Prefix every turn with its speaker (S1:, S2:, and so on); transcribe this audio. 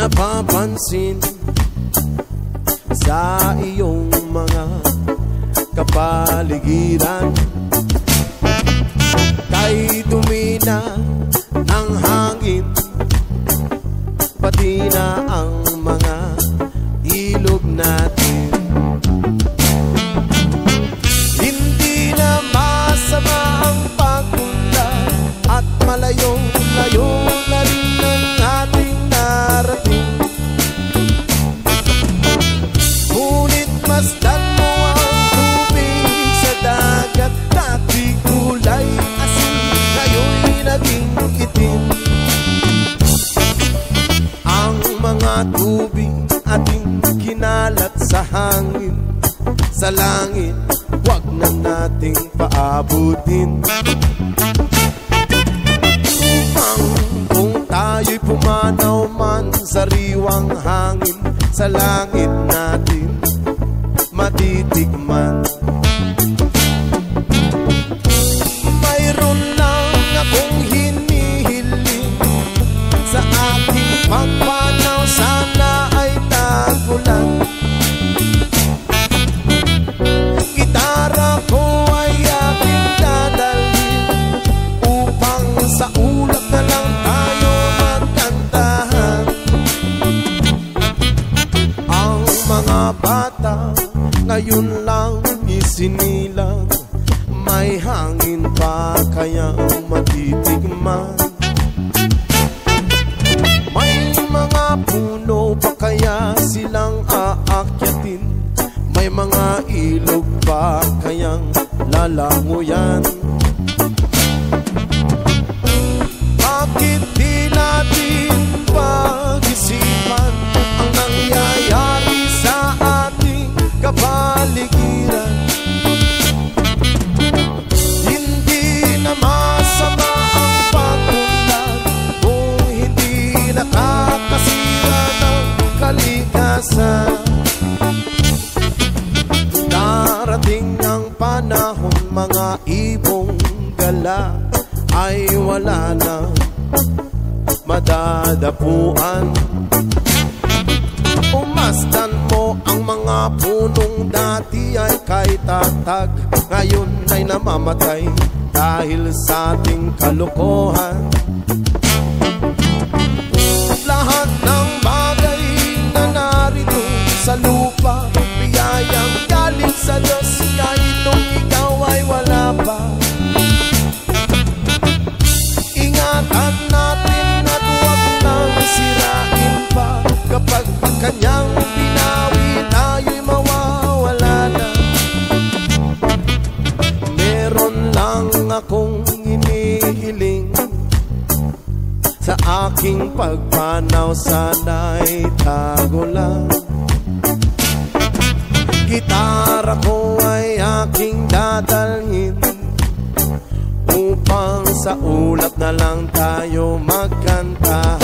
S1: napapansin sa iyong mga kapaligiran. Kay dumi na ng hangin, pati na ang mga ilog natin. Hindi na masama ang pagpunta at malayong-layo na rin ang ating narating. Ngunit masdan mo ang tubig sa dagat, dati kulay asin, ngayon'y naging itim. Ang mga tubig ating kinalat sa hangin, sa langit wag na nating paabutin. Kung tayo'y pumanaw man sa riwang hangin, sa langit natin matitikman. Mayroon lang akong hinihiling sa aking pagpanaw, sana ay tagulan. Gitara ko ay aking dadalhin upang sa ulap na lang tayo magkantahan. Ang mga bata ngayon lang isinilang, may hangin pa kayang matitikman. May mga puno pa kaya silang aakyatin, may mga ilog pa kayang lalanguyan. Bakit di natin pag-isipan ang nangyayari sa ating kapaligiran? Hindi na masama ang pagpunlad kung hindi nakakasira ng kalikasan. Darating ang panahon, mga ibong gala ay wala na madadapuan. Umasdan mo ang mga punong dati ay kay tatag, ngayon ay namamatay dahil sa ating kalokohan. Lahat ng bagay na narito sa lupa, biyayang galing sa Diyos, kahit nung ikaw ay wala pa. Ingatan natin at huwag nang sirain pa, kapag kanyang binawi tayo'y mawawala na. Meron lang akong inihiling sa aking pagpanaw, sana'y tago lang. Gitara ko ay aking dadalhin upang sa ulap na lang tayo magkanta.